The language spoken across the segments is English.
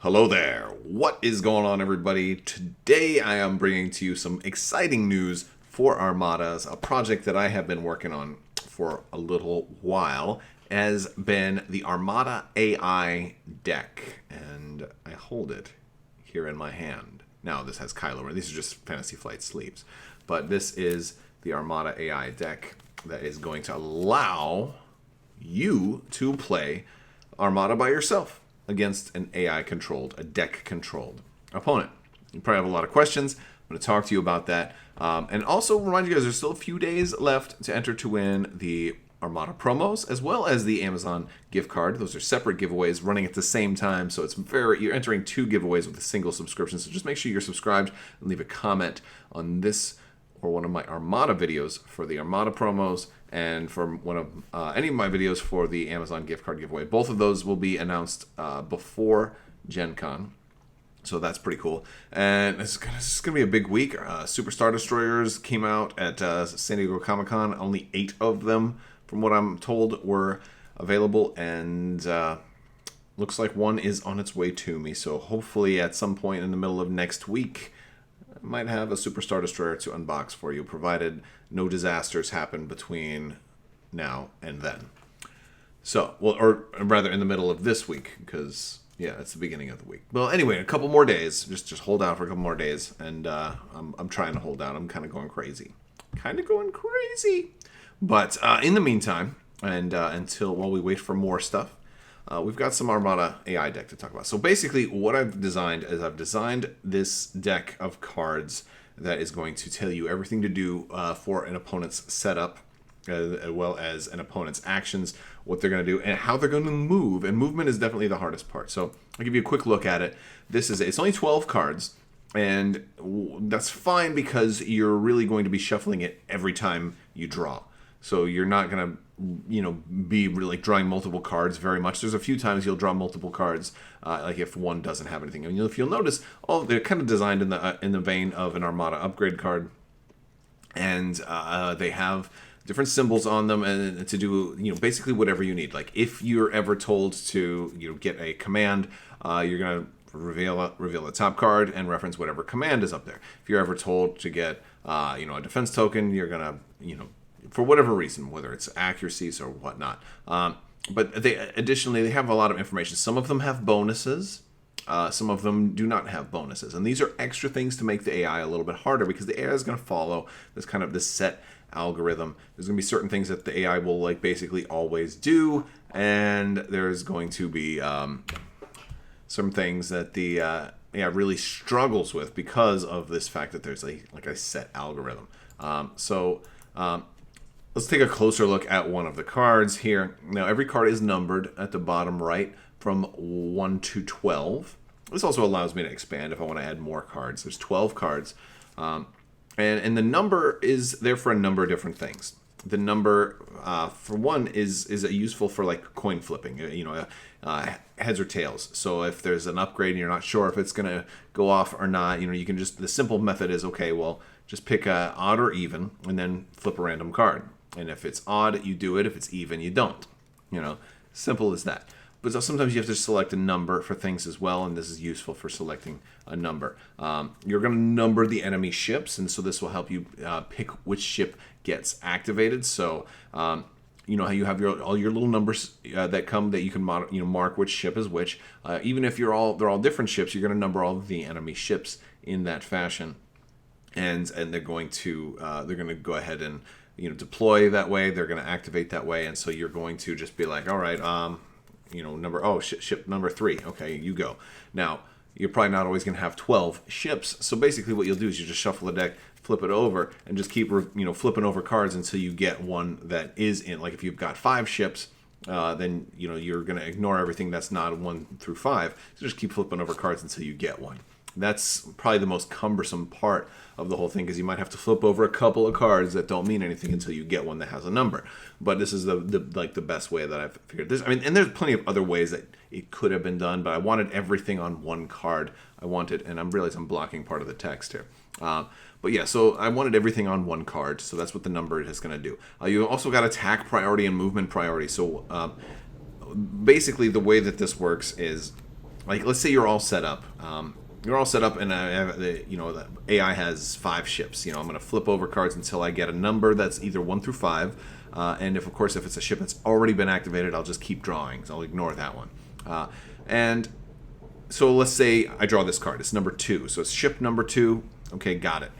Hello there. What is going on, everybody? Today I am bringing to you some exciting news for Armadas. A project that I have been working on for a little while has been the Armada AI deck, and I hold it here in my hand. Now this has Kylo Ren. These are just Fantasy Flight sleeves, but this is the Armada AI deck that is going to allow you to play Armada by yourself against an AI-controlled, a deck-controlled opponent. You probably have a lot of questions. I'm going to talk to you about that. And also remind you guys, there's still a few days left to enter to win the Armada promos, as well as the Amazon gift card. Those are separate giveaways running at the same time, so you're entering two giveaways with a single subscription. So just make sure you're subscribed and leave a comment on this or one of my Armada videos for the Armada promos, and for one of any of my videos for the Amazon gift card giveaway. Both of those will be announced before Gen Con, so that's pretty cool. And it's gonna be a big week. Super Star Destroyers came out at San Diego Comic-Con. Only 8 of them, from what I'm told, were available, and looks like one is on its way to me. So hopefully at some point in the middle of next week, might have a Super Star Destroyer to unbox for you, provided no disasters happen between now and then. So, well, or rather in the middle of this week, because, yeah, it's the beginning of the week. Well, anyway, a couple more days. Just hold out for a couple more days, and I'm trying to hold out. I'm kind of going crazy. But in the meantime, and while we wait for more stuff, we've got some Armada AI deck to talk about. So basically what I've designed is I've designed this deck of cards that is going to tell you everything to do for an opponent's setup, as well as an opponent's actions, what they're going to do, and how they're going to move. And movement is definitely the hardest part. So I'll give you a quick look at it. It's only 12 cards, and that's fine because you're really going to be shuffling it every time you draw. So you're not going to, be really drawing multiple cards very much. There's a few times you'll draw multiple cards, like if one doesn't have anything. And if you'll notice, they're kind of designed in the vein of an Armada upgrade card, and they have different symbols on them and to do basically whatever you need. Like if you're ever told to get a command, you're gonna reveal the top card and reference whatever command is up there. If you're ever told to get a defense token, you're gonna for whatever reason, whether it's accuracies or whatnot. But additionally, they have a lot of information. Some of them have bonuses. Some of them do not have bonuses. And these are extra things to make the AI a little bit harder, because the AI is going to follow this set algorithm. There's going to be certain things that the AI will basically always do, and there's going to be some things that the AI really struggles with because of this fact that there's a set algorithm. Let's take a closer look at one of the cards here. Now, every card is numbered at the bottom right from 1 to 12. This also allows me to expand if I want to add more cards. There's 12 cards. And the number is there for a number of different things. The number, for one, is useful for coin flipping, heads or tails. So if there's an upgrade and you're not sure if it's going to go off or not, you can the simple method is, okay, well, just pick a odd or even and then flip a random card. And if it's odd, you do it. If it's even, you don't. Simple as that. But sometimes you have to select a number for things as well, and this is useful for selecting a number. You're going to number the enemy ships, and so this will help you pick which ship gets activated. So how you have all your little numbers that come that you can mark which ship is which. Even if they're all different ships, you're going to number all of the enemy ships in that fashion, and they're going to go ahead and deploy that way. They're going to activate that way, and so you're going to just be like, all right, ship number 3. Okay, you go. Now, you're probably not always going to have 12 ships, so basically what you'll do is you just shuffle the deck, flip it over, and just keep flipping over cards until you get one that is in. Like if you've got 5 ships, then you're going to ignore everything that's not 1 through 5. So just keep flipping over cards until you get one. That's probably the most cumbersome part of the whole thing, because you might have to flip over a couple of cards that don't mean anything until you get one that has a number. But this is the best way that I've figured this. And there's plenty of other ways that it could have been done, but I wanted everything on one card. And I'm blocking part of the text here. But yeah, so I wanted everything on one card, so that's what the number is going to do. You also got attack priority and movement priority. So basically, the way that this works is like let's say you're all set up. You're all set up, and I have the AI has 5 ships. I'm going to flip over cards until I get a number that's either 1 through 5. And if it's a ship that's already been activated, I'll just keep drawing. So I'll ignore that one. And so let's say I draw this card. It's number 2. So it's ship number 2. Okay, got it.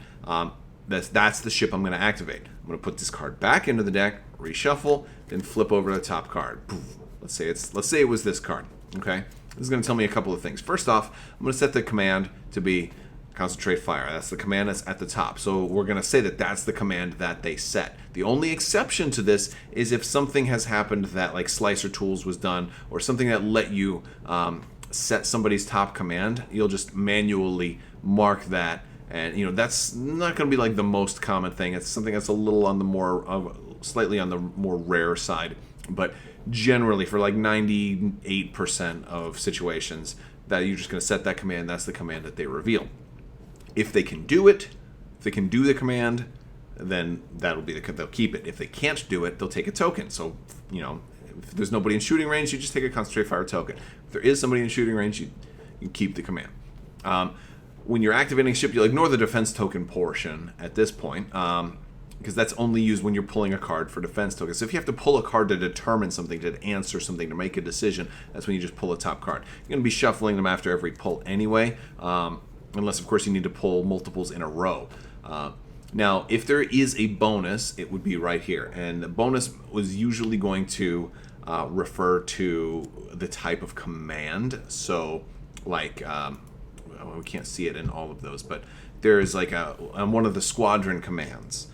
That's the ship I'm going to activate. I'm going to put this card back into the deck, reshuffle, then flip over to the top card. Poof. Let's say it was this card. Okay. This is going to tell me a couple of things. First off, I'm going to set the command to be concentrate fire. That's the command that's at the top. So we're going to say that that's the command that they set. The only exception to this is if something has happened that like Slicer Tools was done, or something that let you set somebody's top command, you'll just manually mark that. And that's not going to be like the most common thing. It's something that's a little on the slightly on the more rare side. But generally, for like 98% of situations, that you're just going to set that command. That's the command that they reveal. If they can do it, if they can do the command, then they'll keep it. If they can't do it, they'll take a token. So if there's nobody in shooting range, you just take a concentrate fire token. If there is somebody in shooting range, you keep the command. When you're activating a ship, you'll ignore the defense token portion at this point, because that's only used when you're pulling a card for defense tokens. So if you have to pull a card to determine something, to answer something, to make a decision, that's when you just pull a top card. You're going to be shuffling them after every pull anyway, unless, of course, you need to pull multiples in a row. Now, if there is a bonus, it would be right here. And the bonus was usually going to refer to the type of command. So, like, we can't see it in all of those, but there is like one of the squadron commands.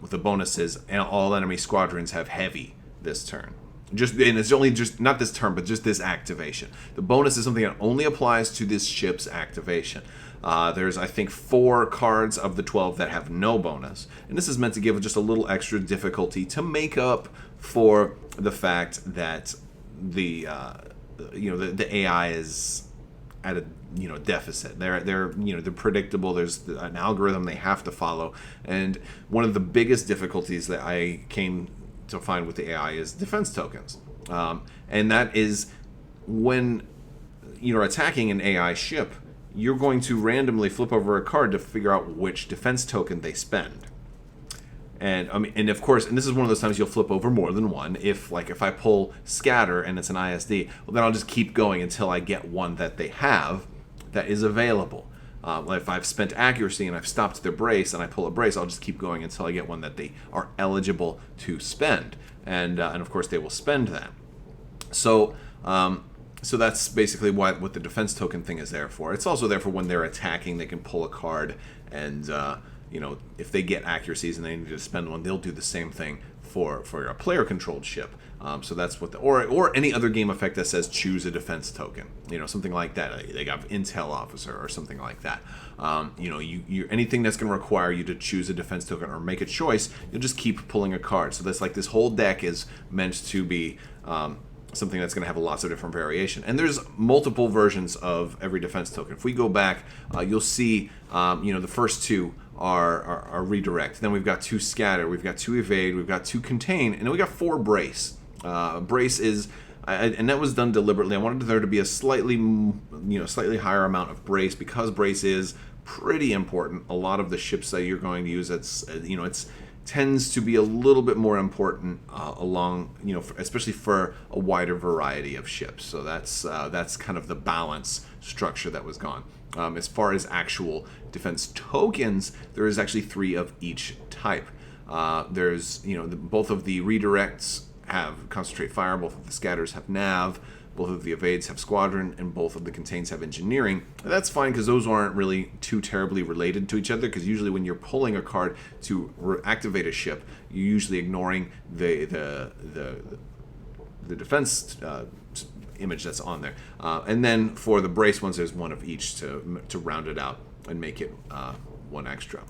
With the bonuses, and all enemy squadrons have heavy this turn. And it's only just not this turn, but just this activation. The bonus is something that only applies to this ship's activation. There's, I think, 4 cards of the 12 that have no bonus, and this is meant to give just a little extra difficulty to make up for the fact that the AI is at a deficit. They're predictable. There's an algorithm they have to follow, and one of the biggest difficulties that I came to find with the AI is defense tokens, and that is when you're attacking an AI ship, you're going to randomly flip over a card to figure out which defense token they spend. And of course, and this is one of those times you'll flip over more than one. If I pull scatter and it's an ISD, well, then I'll just keep going until I get one that they have that is available. If I've spent accuracy and I've stopped their brace and I pull a brace, I'll just keep going until I get one that they are eligible to spend. And of course, they will spend that. So that's basically what the defense token thing is there for. It's also there for when they're attacking, they can pull a card, and if they get accuracies and they need to spend one, they'll do the same thing for a player-controlled ship. So that's what or any other game effect that says choose a defense token, something like that. They got intel officer or something like that. You anything that's going to require you to choose a defense token or make a choice, you'll just keep pulling a card. So that's like this whole deck is meant to be something that's going to have lots of different variation. And there's multiple versions of every defense token. If we go back, you'll see, the first 2 are redirect. Then we've got 2 scatter, we've got 2 evade, we've got 2 contain, and then we got 4 brace. Brace is, and that was done deliberately. I wanted there to be a slightly higher amount of brace, because brace is pretty important. A lot of the ships that you're going to use, it's tends to be a little bit more important especially for a wider variety of ships. So that's kind of the balance structure that was gone. As far as actual defense tokens, there is actually 3 of each type. There's both of the redirects have concentrate fire, both of the scatters have nav, both of the evades have squadron, and both of the contains have engineering. That's fine, because those aren't really too terribly related to each other, because usually when you're pulling a card to activate a ship, you're usually ignoring the defense image that's on there. And then for the brace ones, there's 1 of each to round it out and make it 1 extra.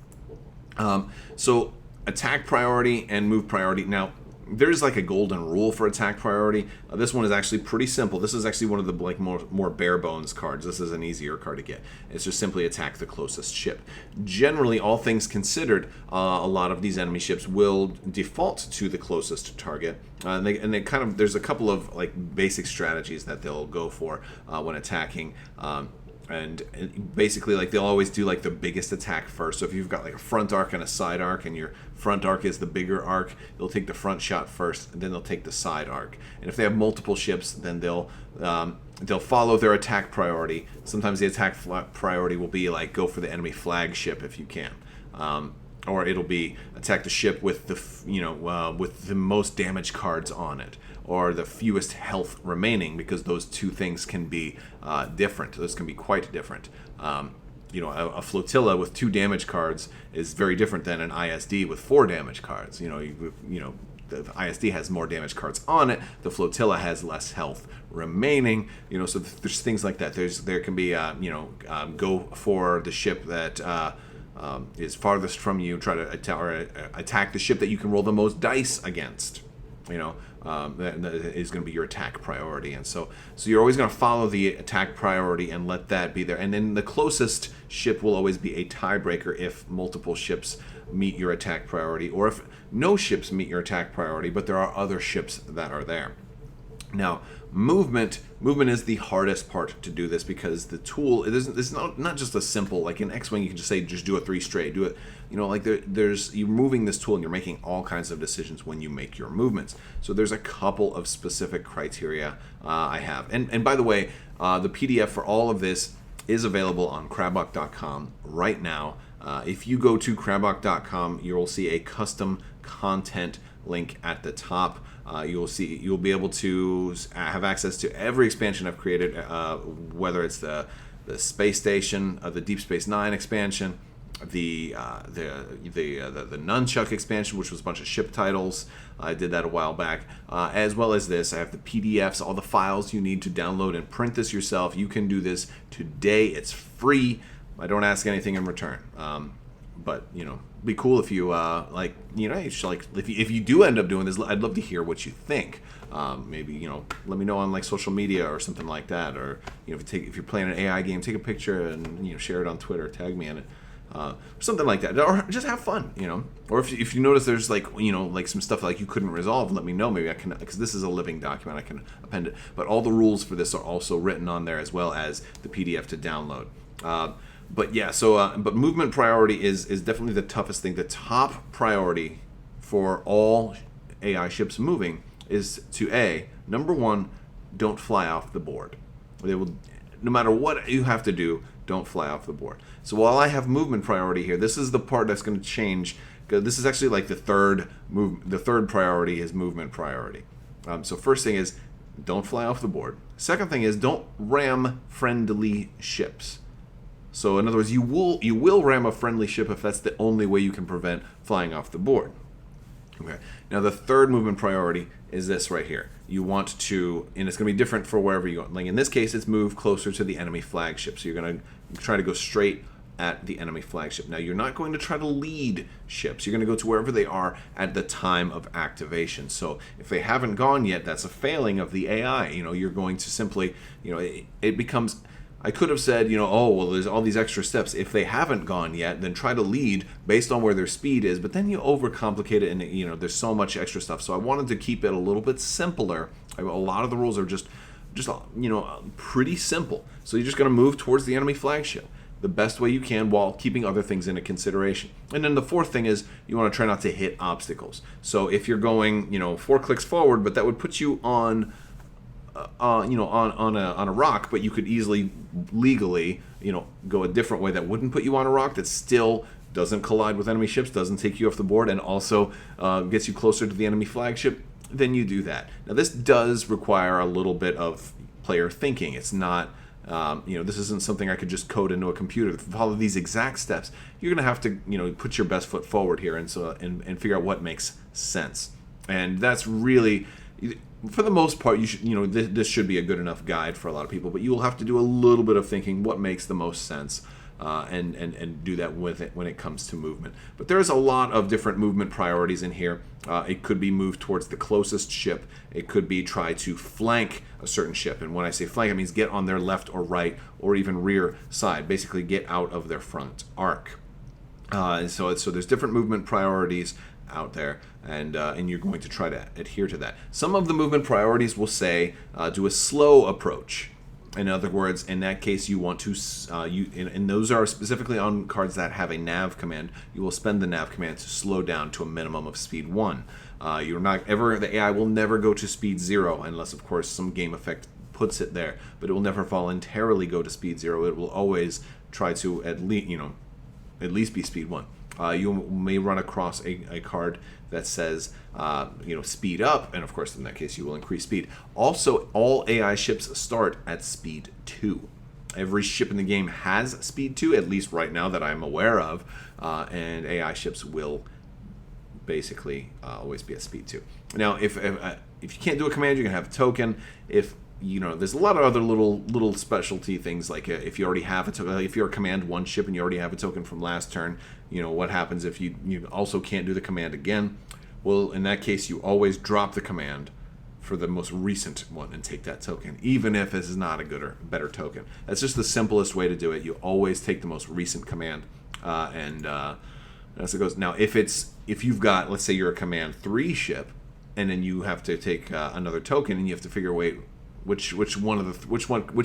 So attack priority and move priority. Now, there's like a golden rule for attack priority. This one is actually pretty simple. This is actually one of the like more bare bones cards. This is an easier card to get. It's just simply attack the closest ship. Generally, all things considered, a lot of these enemy ships will default to the closest target. And they kind of, there's a couple of like basic strategies that they'll go for when attacking. And basically, like, they'll always do like the biggest attack first. So if you've got like a front arc and a side arc, and your front arc is the bigger arc, they'll take the front shot first, and then they'll take the side arc. And if they have multiple ships, then they'll follow their attack priority. Sometimes the attack priority will be like go for the enemy flagship if you can. Or it'll be attack the ship with with the most damage cards on it, or the fewest health remaining, because those two things can be different. Those can be quite different. A flotilla with 2 damage cards is very different than an ISD with 4 damage cards. The ISD has more damage cards on it. The flotilla has less health remaining. So there's things like that. There can be go for the ship that is farthest from you. Try to attack the ship that you can roll the most dice against. That is going to be your attack priority. And so you're always going to follow the attack priority and let that be there. And then the closest ship will always be a tiebreaker if multiple ships meet your attack priority, or if no ships meet your attack priority, but there are other ships that are there. Now, movement is the hardest part to do this, because the tool, it's not just a simple, like in X-Wing you can just say just do a 3 straight, do it, you're moving this tool and you're making all kinds of decisions when you make your movements. So there's a couple of specific criteria I have. And by the way, the PDF for all of this is available on Crabbok.com right now. If you go to Crabbok.com, you'll see a custom content link at the top. You'll be able to have access to every expansion I've created, whether it's the space station, the Deep Space Nine expansion, the Nunchuck expansion, which was a bunch of ship titles. I did that a while back, as well as this. I have the PDFs, all the files you need to download and print this yourself. You can do this today. It's free. I don't ask anything in return. But be cool if you if you do end up doing this. I'd love to hear what you think. Maybe let me know on like social media or something like that, or if you're playing an AI game, take a picture and share it on Twitter, tag me in it, or something like that, or just have fun, Or if you notice there's like some stuff like you couldn't resolve, let me know. Maybe I can, because this is a living document, I can append it. But all the rules for this are also written on there, as well as the PDF to download. But movement priority is definitely the toughest thing. The top priority for all AI ships moving is to number 1, don't fly off the board. They will, no matter what you have to do, don't fly off the board. So while I have movement priority here, this is the part that's going to change. This is actually like the third priority is movement priority. So first thing is don't fly off the board. Second thing is don't ram friendly ships. So in other words, you will ram a friendly ship if that's the only way you can prevent flying off the board. Okay. Now the third movement priority is this right here. You want to, and it's going to be different for wherever you go. Like in this case, it's move closer to the enemy flagship. So you're going to try to go straight at the enemy flagship. Now you're not going to try to lead ships. You're going to go to wherever they are at the time of activation. So if they haven't gone yet, that's a failing of the AI. You're going to simply, it becomes. I could have said, there's all these extra steps. If they haven't gone yet, then try to lead based on where their speed is. But then you overcomplicate it, and there's so much extra stuff. So I wanted to keep it a little bit simpler. A lot of the rules are just pretty simple. So you're just going to move towards the enemy flagship the best way you can while keeping other things into consideration. And then the fourth thing is you want to try not to hit obstacles. So if you're going, 4 clicks forward, but that would put you on a rock, but you could easily legally go a different way that wouldn't put you on a rock, that still doesn't collide with enemy ships, doesn't take you off the board, and also gets you closer to the enemy flagship, then you do that. Now this does require a little bit of player thinking. It's not this isn't something I could just code into a computer. To follow these exact steps, you're going to have to put your best foot forward here and figure out what makes sense. And that's really, for the most part, you should, this should be a good enough guide for a lot of people, but you will have to do a little bit of thinking what makes the most sense and do that with it when it comes to movement. But there's a lot of different movement priorities in here. It could be move towards the closest ship. It could be try to flank a certain ship. And when I say flank, it means get on their left or right or even rear side. Basically get out of their front arc. So there's different movement priorities out there, and you're going to try to adhere to that. Some of the movement priorities will say do a slow approach. In other words, in that case, you want to, and those are specifically on cards that have a nav command. You will spend the nav command to slow down to a minimum of speed 1. You're not ever, the AI will never go to speed 0 unless, of course, some game effect puts it there. But it will never voluntarily go to speed 0. It will always try to at least be speed 1. You may run across a card that says, speed up, and of course, in that case, you will increase speed. Also, all AI ships start at speed 2. Every ship in the game has speed 2, at least right now that I'm aware of, and AI ships will basically always be at speed 2. Now, if you can't do a command, you can have a token. If there's a lot of other little specialty things, like if you already have a token, if you're a command 1 ship and you already have a token from last turn, what happens if you also can't do the command again? Well, in that case, you always drop the command for the most recent one and take that token, even if this is not a good or better token. That's just the simplest way to do it. You always take the most recent command, and as it goes. Now, if you've got, let's say you're a command 3 ship, and then you have to take another token, and you have to figure which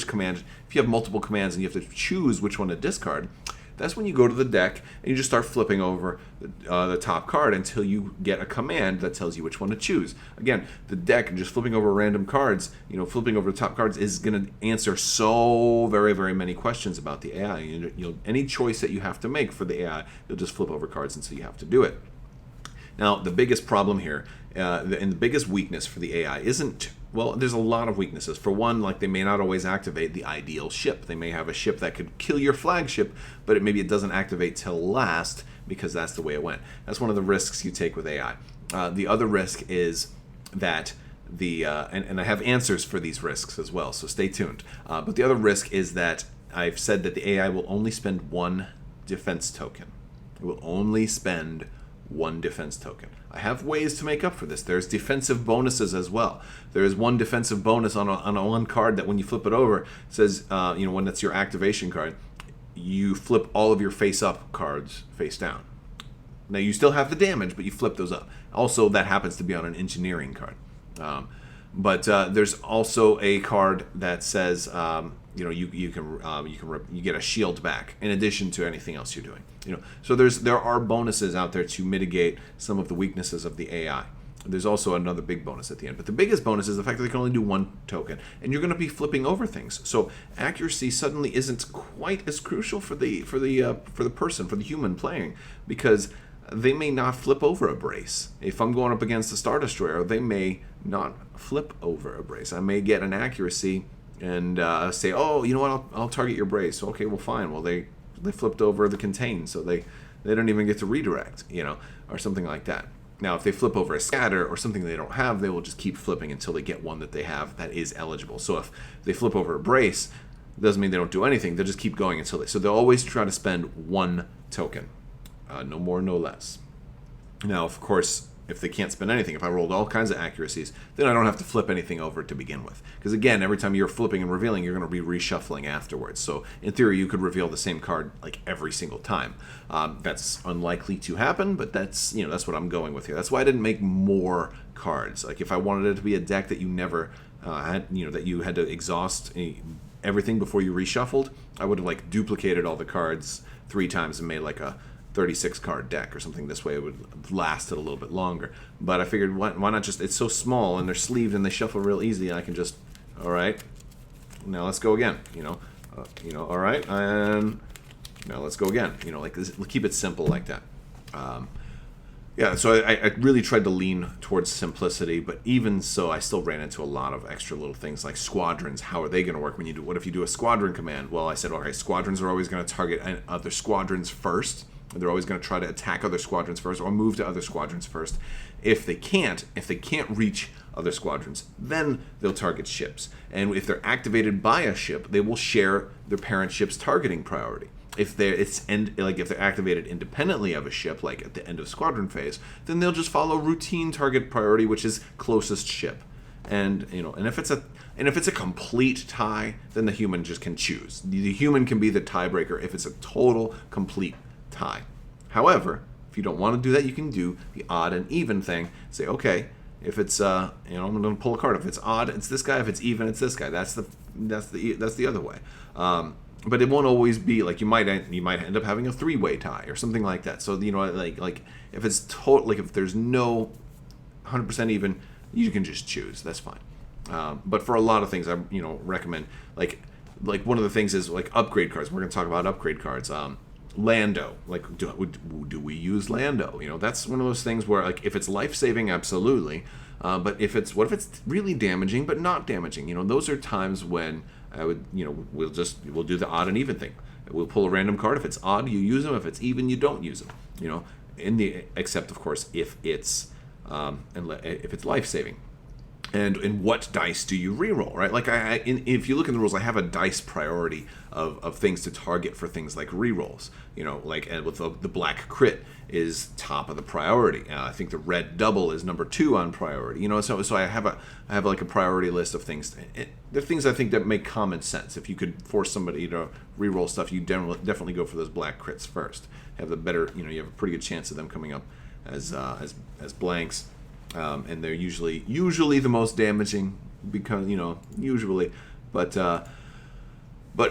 command. If you have multiple commands and you have to choose which one to discard, that's when you go to the deck and you just start flipping over the top card until you get a command that tells you which one to choose. Again, the deck, just flipping over random cards, flipping over the top cards is going to answer so very, very many questions about the AI. Any choice that you have to make for the AI, you'll just flip over cards until you have to do it. Now, the biggest problem here, and the biggest weakness for the AI isn't, well, there's a lot of weaknesses. For one, like they may not always activate the ideal ship. They may have a ship that could kill your flagship, but maybe it doesn't activate till last because that's the way it went. That's one of the risks you take with AI. The other risk is that and I have answers for these risks as well, so stay tuned. But the other risk is that I've said that the AI will only spend 1 defense token. It will only spend 1 defense token. I have ways to make up for this. There's defensive bonuses as well. There is 1 defensive bonus on a one card that when you flip it over, it says, when that's your activation card, you flip all of your face-up cards face down. Now, you still have the damage, but you flip those up. Also, that happens to be on an engineering card. But there's also a card that says, you get a shield back in addition to anything else you're doing. So there are bonuses out there to mitigate some of the weaknesses of the AI. There's also another big bonus at the end, but the biggest bonus is the fact that they can only do 1 token, and you're going to be flipping over things. So accuracy suddenly isn't quite as crucial for the human playing, because they may not flip over a brace. If I'm going up against a Star Destroyer, they may not flip over a brace. I may get an accuracy and say, oh, you know what, I'll target your brace. Okay, well, fine. Well, they flipped over the contain, so they don't even get to redirect, or something like that. Now, if they flip over a scatter or something they don't have, they will just keep flipping until they get one that they have that is eligible. So if they flip over a brace, it doesn't mean they don't do anything. They'll just keep going until so they'll always try to spend 1 token. No more, no less. Now, of course, if they can't spend anything, if I rolled all kinds of accuracies, then I don't have to flip anything over to begin with. Because again, every time you're flipping and revealing, you're going to be reshuffling afterwards. So in theory, you could reveal the same card like every single time. That's unlikely to happen, but that's what I'm going with here. That's why I didn't make more cards. Like if I wanted it to be a deck that you never had, that you had to exhaust everything before you reshuffled, I would have duplicated all the cards 3 times and made like a 36 card deck or something. This way it would have lasted a little bit longer. But I figured why not just, it's so small and they're sleeved and they shuffle real easy, and I can just, all right, now let's go again, all right, and now let's go again, keep it simple like that. So I really tried to lean towards simplicity, but even so, I still ran into a lot of extra little things like squadrons. How are they going to work what if you do a squadron command? Well, I said, okay, squadrons are always going to target other squadrons first. They're always going to try to attack other squadrons first or move to other squadrons first. If they can't reach other squadrons, then they'll target ships. And if they're activated by a ship, they will share their parent ship's targeting priority. if they're activated independently of a ship, like at the end of squadron phase, then they'll just follow routine target priority, which is closest ship. And if it's a complete tie, then the human just can choose. The human can be the tiebreaker if it's a total complete tie. However, if you don't want to do that, you can do the odd and even thing. Say, okay, if it's I'm going to pull a card. If it's odd, it's this guy. If it's even, it's this guy. That's the other way. But it won't always be like you might end up having a three-way tie or something like that. So like if it's if there's no 100% even, you can just choose. That's fine. But for a lot of things, I recommend like one of the things is like upgrade cards. We're going to talk about upgrade cards. Lando, like do we use Lando? That's one of those things where like if it's life-saving, absolutely. But what if it's really damaging but not damaging? Those are times when I would we'll do the odd and even thing. We'll pull a random card. If it's odd, you use them. If it's even, you don't use them. Except of course if it's life-saving. And what dice do you reroll, right? Like if you look in the rules, I have a dice priority of things to target for things like rerolls. And with the black crit is top of the priority. I think the red double is number 2 on priority. So I have like a priority list of things. They're things I think that make common sense. If you could force somebody to reroll stuff, you definitely go for those black crits first. Have the better, you have a pretty good chance of them coming up as blanks. And they're usually the most damaging because usually, but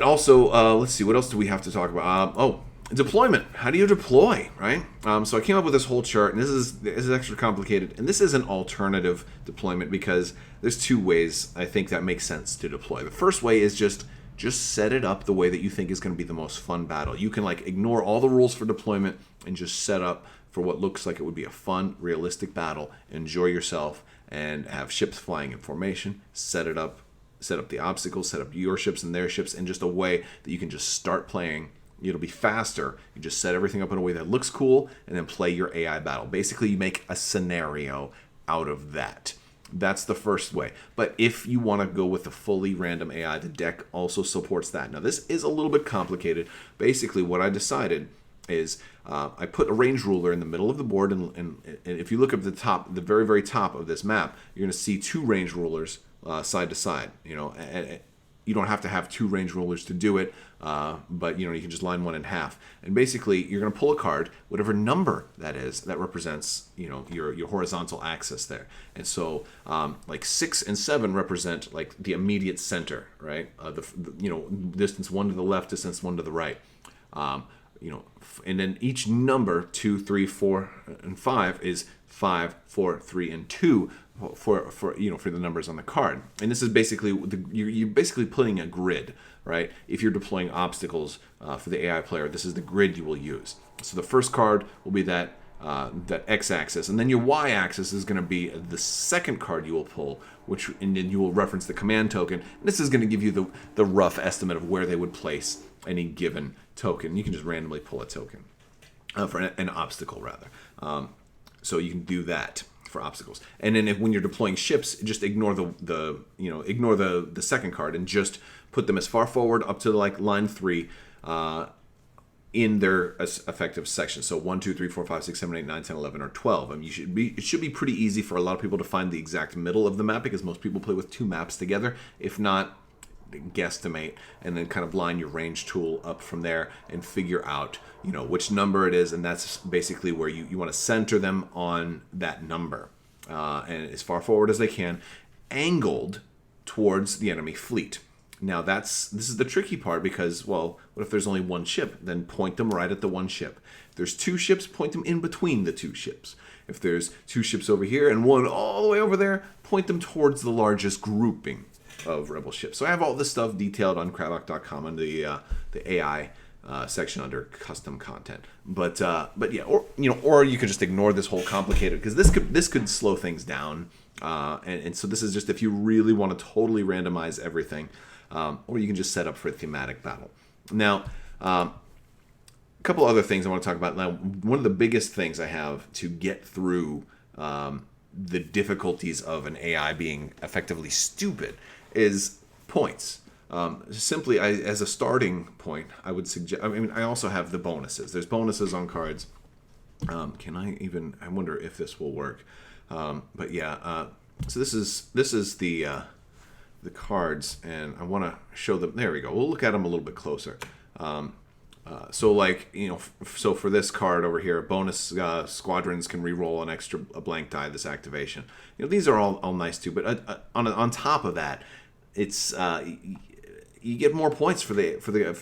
also let's see, what else do we have to talk about? Deployment. How do you deploy, right? So I came up with this whole chart, and this is extra complicated, and this is an alternative deployment because there's 2 ways I think that makes sense to deploy. The first way is just set it up the way that you think is going to be the most fun battle. You can ignore all the rules for deployment and just set up for what looks like it would be a fun, realistic battle. Enjoy yourself and have ships flying in formation. Set up the obstacles, set up your ships and their ships in just a way that you can just start playing. It'll be faster. You just set everything up in a way that looks cool and then play your AI battle. Basically, you make a scenario out of that. That's the first way. But if you want to go with the fully random AI, the deck also supports that. Now, this is a little bit complicated. Basically, what I decided is I put a range ruler in the middle of the board, and if you look at the very, very top of this map, you're going to see 2 range rulers side to side. You don't have to have 2 range rulers to do it, but you can just line one in half. And basically, you're going to pull a card, whatever number that is, that represents your horizontal axis there. And so, 6 and 7 represent like the immediate center, right? Distance 1 to the left, distance 1 to the right. And then each number 2, 3, 4, and 5 is 5, 4, 3, and 2 for the numbers on the card. And this is basically you're basically putting a grid, right? If you're deploying obstacles for the AI player, this is the grid you will use. So the first card will be that x-axis, and then your y-axis is going to be the second card you will pull, and then you will reference the command token. And this is going to give you the rough estimate of where they would place any given token. You can just randomly pull a token for an obstacle, rather. So you can do that for obstacles. And then when you're deploying ships, just ignore the second card and just put them as far forward up to line 3 in their effective section. So 1, 2, 3, 4, 5, 6, 7, 8, 9, 10, 11, or 12. It should be pretty easy for a lot of people to find the exact middle of the map because most people play with 2 maps together. If not, guesstimate and then kind of line your range tool up from there and figure out which number it is, and that's basically where you want to center them on that number and as far forward as they can, angled towards the enemy fleet. Now this is the tricky part because, well, what if there's only 1 ship? Then point them right at the 1 ship. If there's 2 ships, point them in between the 2 ships. If there's 2 ships over here and 1 all the way over there, point them towards the largest grouping of rebel ships. So I have all this stuff detailed on Crabbok.com under the AI section under custom content. But yeah, or you could just ignore this whole complicated, because this could slow things down. And so this is just if you really want to totally randomize everything, or you can just set up for a thematic battle. Now, a couple other things I want to talk about. Now, one of the biggest things I have to get through the difficulties of an AI being effectively stupid is points. Simply, as a starting point, I would suggest. I mean, I also have the bonuses. There's bonuses on cards. Can I even? I wonder if this will work. But yeah. So this is the cards, and I want to show them. There we go. We'll look at them a little bit closer. So like, so for this card over here, bonus squadrons can re-roll a blank die this activation. These are all nice too, but on top of that, it's you get more points for the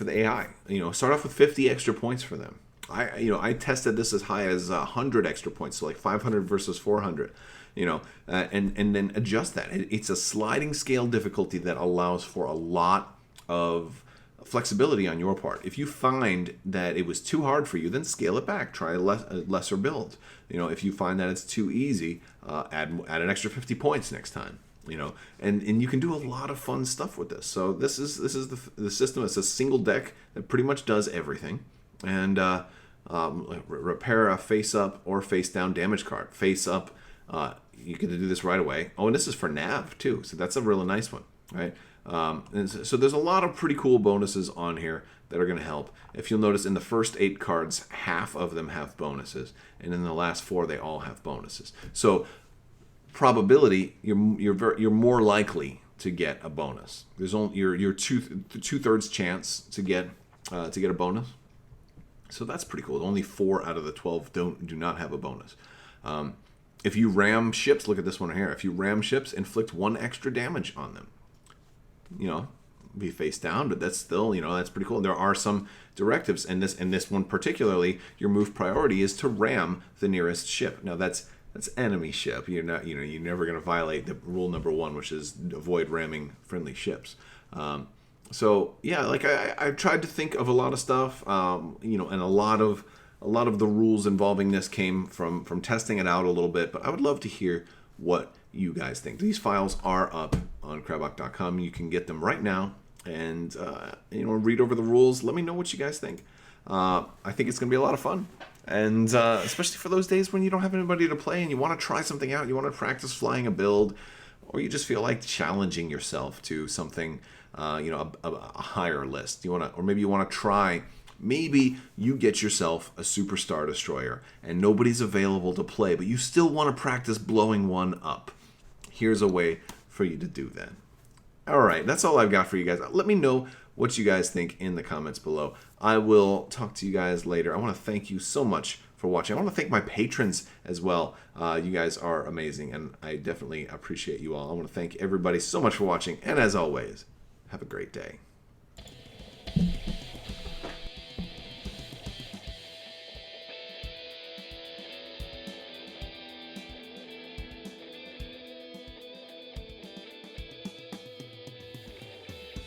AI. Start off with 50 extra points for them. I tested this as high as 100 extra points, so like 500 versus 400. And then adjust that. It's a sliding scale difficulty that allows for a lot of flexibility on your part. If you find that it was too hard for you, then scale it back. Try a lesser build. If you find that it's too easy, add an extra 50 points next time. And you can do a lot of fun stuff with this. So this is the system. It's a single deck that pretty much does everything. And repair a face up or face down damage card. Face up, you can do this right away. Oh, and this is for nav too, so that's a really nice one, right? And so there's a lot of pretty cool bonuses on here that are going to help. If you'll notice, in the first 8 cards, half of them have bonuses, and in the last 4, they all have bonuses. So probability, you're more likely to get a bonus. There's only your two-thirds chance to get a bonus. So that's pretty cool. Only 4 out of the 12 do not have a bonus. If you ram ships, look at this one here. If you ram ships, inflict 1 extra damage on them. Be face down, but that's still, that's pretty cool. There are some directives, and this one particularly, your move priority is to ram the nearest ship. Now that's enemy ship. You're never going to violate the rule number 1, which is avoid ramming friendly ships. So yeah, like I tried to think of a lot of stuff, and a lot of the rules involving this came from testing it out a little bit. But I would love to hear what you guys think. These files are up on Crabbok.com. You can get them right now, and read over the rules. Let me know what you guys think. I think it's going to be a lot of fun, and especially for those days when you don't have anybody to play and you want to try something out. You want to practice flying a build, or you just feel like challenging yourself to something. A higher list. Or maybe you want to try. Maybe you get yourself a superstar destroyer and nobody's available to play, but you still want to practice blowing one up. Here's a way for you to do that. All right, that's all I've got for you guys. Let me know what you guys think in the comments below. I will talk to you guys later. I want to thank you so much for watching. I want to thank my patrons as well. You guys are amazing, and I definitely appreciate you all. I want to thank everybody so much for watching, and as always, have a great day.